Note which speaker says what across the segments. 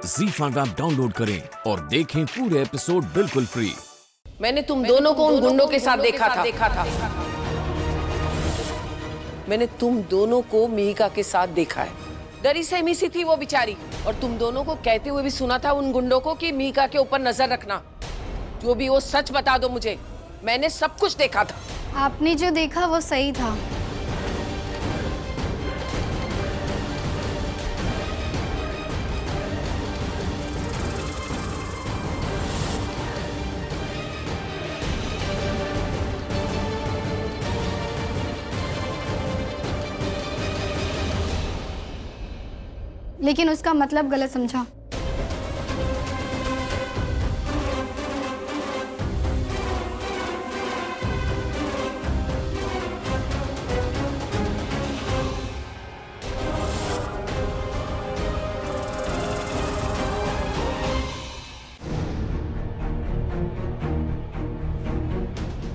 Speaker 1: ZEE5 app download करें और देखें पूरे एपिसोड बिल्कुल फ्री।
Speaker 2: मैंने तुम दोनों को उन गुंडों के साथ देखा था। मैंने तुम दोनों को मिहिका के साथ देखा है। डरी सहमी सी थी वो बेचारी, और तुम दोनों को कहते हुए भी सुना था उन गुंडों को कि मिहिका के ऊपर नजर रखना। जो भी वो सच बता दो मुझे, मैंने सब कुछ देखा था।
Speaker 3: आपने जो देखा वो सही था। लेकिन उसका मतलब गलत समझा।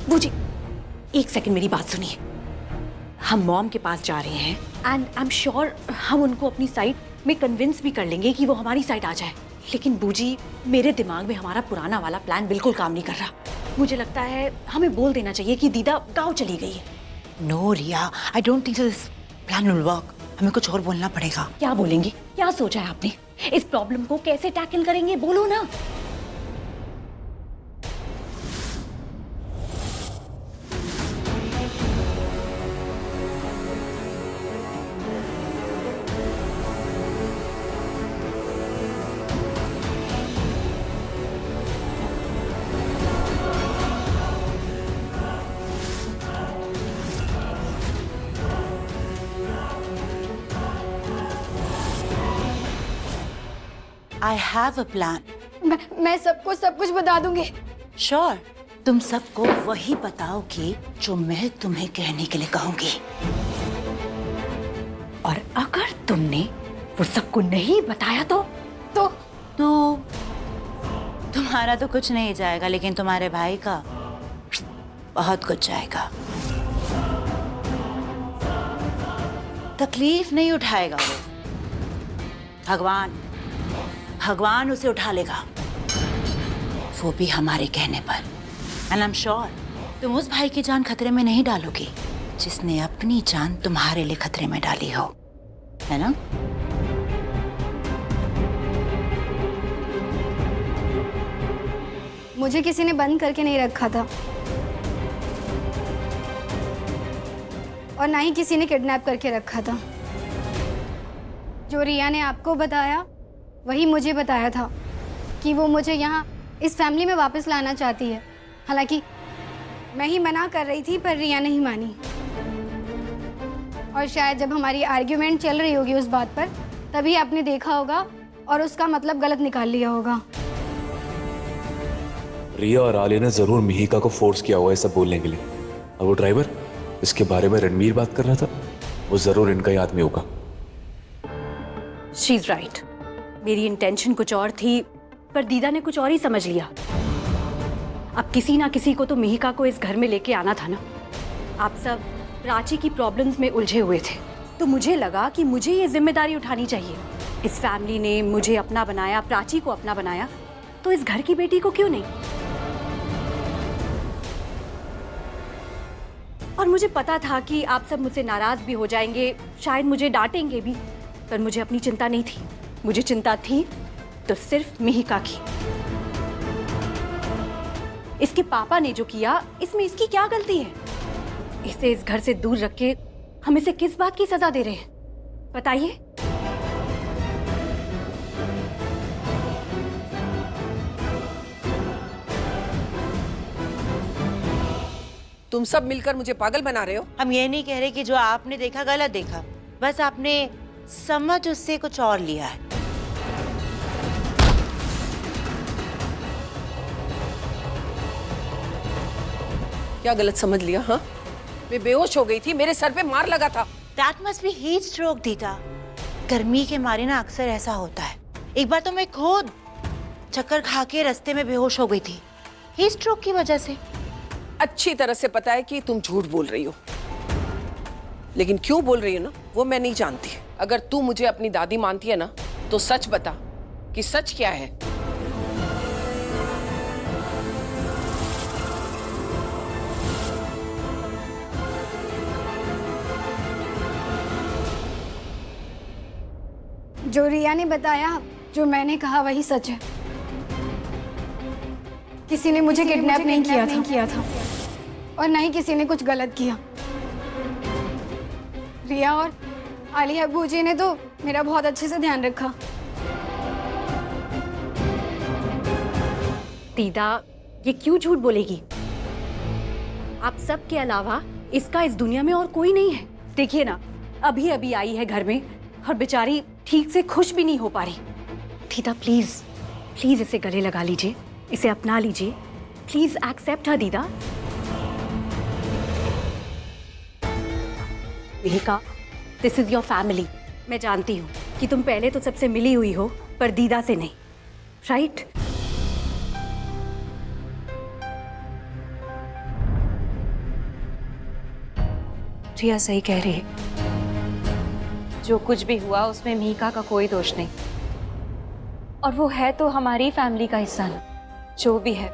Speaker 4: बूजी, एक सेकंड मेरी बात सुनिए। हम मॉम के पास जा रहे हैं एंड आई एम श्योर हम उनको अपनी साइड में कन्विंस भी कर लेंगे कि वो हमारी साइड आ जाए। लेकिन बूजी, मेरे दिमाग में हमारा पुराना वाला प्लान बिल्कुल काम नहीं कर रहा। मुझे लगता है हमें बोल देना चाहिए कि दीदा गांव चली गई है।
Speaker 5: No Riya, I don't think this plan will work. हमें कुछ और बोलना पड़ेगा।
Speaker 4: क्या बोलेंगे? क्या सोचा है आपने? इस प्रॉब्लम को कैसे टैकल करेंगे, बोलो ना।
Speaker 5: I have a plan.
Speaker 3: मैं सबको सब कुछ बता दूंगी।
Speaker 5: Sure. तुम सबको वही बताओगी जो मैं तुम्हें कहने के लिए कहूंगी।
Speaker 4: और अगर तुमने वो सबको नहीं बताया तो
Speaker 5: तुम्हारा तो कुछ नहीं जाएगा, लेकिन तुम्हारे भाई का बहुत कुछ जाएगा। तकलीफ नहीं उठाएगा वो। भगवान उसे उठा लेगा, वो भी हमारे कहने पर। एंड आई एम श्योर तुम उस भाई की जान खतरे में नहीं डालोगी जिसने अपनी जान तुम्हारे लिए खतरे में डाली हो, है ना?
Speaker 3: मुझे किसी ने बंद करके नहीं रखा था, और ना ही किसी ने किडनैप करके रखा था। जो रिया ने आपको बताया वही मुझे बताया था कि वो मुझे यहाँ इस फैमिली में वापस लाना चाहती है। हालांकि मैं ही मना कर रही थी, पर रिया नहीं मानी। और शायद जब हमारी आर्ग्यूमेंट चल रही होगी उस बात पर, तभी आपने देखा होगा और उसका मतलब गलत निकाल लिया होगा।
Speaker 6: रिया और आलिया ने जरूर मिहिका को फोर्स किया हुआ है सब बोलने के लिए। और वो ड्राइवर, इसके बारे में रणवीर बात कर रहा था, वो जरूर इनका ही आदमी होगा।
Speaker 4: She is right. मेरी इंटेंशन कुछ और थी, पर दीदा ने कुछ और ही समझ लिया। अब किसी ना किसी को तो मिहिका को इस घर में लेके आना था ना। आप सब प्राची की प्रॉब्लम्स में उलझे हुए थे, तो मुझे लगा कि मुझे ये जिम्मेदारी उठानी चाहिए। इस फैमिली ने मुझे अपना बनाया, प्राची को अपना बनाया, तो इस घर की बेटी को क्यों नहीं? और मुझे पता था कि आप सब मुझसे नाराज भी हो जाएंगे, शायद मुझे डांटेंगे भी, पर मुझे अपनी चिंता नहीं थी। मुझे चिंता थी तो सिर्फ मिहिका की। इसके पापा ने जो किया, इसमें इसकी क्या गलती है? इसे इस घर से दूर रख के हम इसे किस बात की सजा दे रहे हैं, बताइए?
Speaker 2: तुम सब मिलकर मुझे पागल बना रहे हो।
Speaker 5: हम ये नहीं कह रहे कि जो आपने देखा गलत देखा, बस आपने समझ उससे कुछ और लिया है।
Speaker 2: क्या गलत समझ लिया? हाँ, मैं बेहोश हो गई थी, मेरे सर पे मार लगा था।
Speaker 5: That must be heat stroke, दीदा। गर्मी के मारे ना अक्सर ऐसा होता है। एक बार तो मैं खुद चक्कर खा के रास्ते में बेहोश हो गई थी, हीट स्ट्रोक की वजह से।
Speaker 2: अच्छी तरह से पता है कि तुम झूठ बोल रही हो, लेकिन क्यों बोल रही हो ना, वो मैं नहीं जानती। अगर तू मुझे अपनी दादी मानती है ना, तो सच बता कि सच क्या है।
Speaker 3: जो रिया ने बताया, जो मैंने कहा वही सच है। किसी ने मुझे किडनैप नहीं किया था और ना ही किसी ने कुछ गलत किया। रिया और आलिया अब्बू जी ने तो मेरा बहुत अच्छे से ध्यान रखा।
Speaker 4: दीदा, ये क्यों झूठ बोलेगी? आप सब के अलावा इसका इस दुनिया में और कोई नहीं है। देखिए ना, अभी अभी आई है घर में और बेचारी ठीक से खुश भी नहीं हो पा रही। दीदा प्लीज प्लीज इसे गले लगा लीजिए, इसे अपना लीजिए। प्लीज एक्सेप्ट हर दीदा। Mihika, this is your family. मैं जानती हूँ कि तुम पहले तो सबसे मिली हुई हो, पर दीदा से नहीं, राइट?
Speaker 7: रिया सही कह रही है। जो कुछ भी हुआ उसमें मिहिका का कोई दोष नहीं, और वो है तो हमारी फैमिली का हिस्सा ना। जो भी है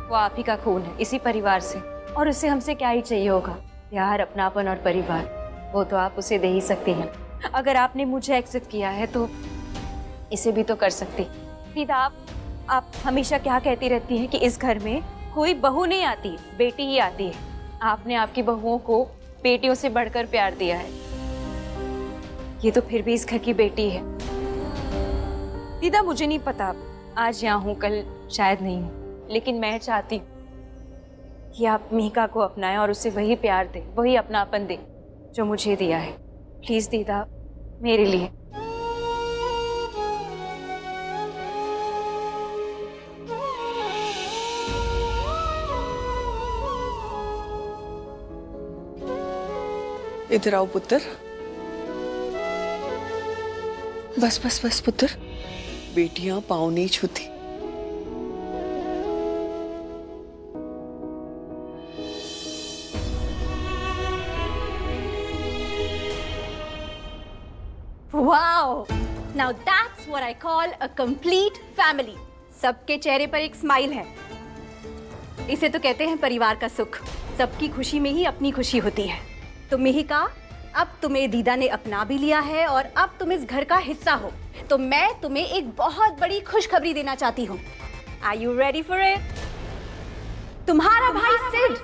Speaker 7: वो आप ही का खून है, इसी परिवार से, और उससे हमसे क्या ही चाहिए होगा? प्यार, अपनापन और परिवार, वो तो आप उसे दे ही सकती हैं। अगर आपने मुझे एक्सेप्ट किया है तो इसे भी तो कर सकती। दीदा, आप हमेशा क्या कहती रहती हैं कि इस घर में कोई बहू नहीं आती, बेटी ही आती है। आपने आपकी बहुओं को बेटियों से बढ़कर प्यार दिया है। ये तो फिर भी इस घर की बेटी है। दीदा, मुझे नहीं पता, आज यहाँ हूँ, कल शायद नहीं हूँ, लेकिन मैं चाहती हूँ कि आप मिहिका को अपनाएं और उसे वही प्यार दें, वही अपनापन दें जो मुझे दिया है। प्लीज दीदा, मेरे लिए।
Speaker 2: इधर आओ पुत्र। बस बस बस पुत्र, बेटियां पाँव नहीं छूती।
Speaker 4: Wow! Now that's what I call a complete family. सबके चेहरे पर एक स्माइल है। इसे तो कहते हैं परिवार का सुख। सबकी खुशी में ही अपनी खुशी होती है। तो मिहिका, अब तुम्हें दीदा ने अपना भी लिया है और अब तुम इस घर का हिस्सा हो। तो मैं तुम्हें एक बहुत बड़ी खुशखबरी देना चाहती हूँ। Are you ready for it? तुम्हारा भाई सिड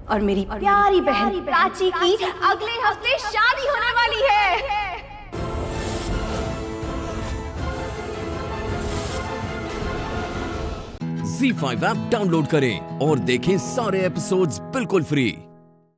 Speaker 4: और मेरी प्यारी बहन प्राची की अगले हफ्ते शादी होने वाली है।
Speaker 1: ZEE5 ऐप डाउनलोड करें और देखें सारे एपिसोड्स बिल्कुल फ्री।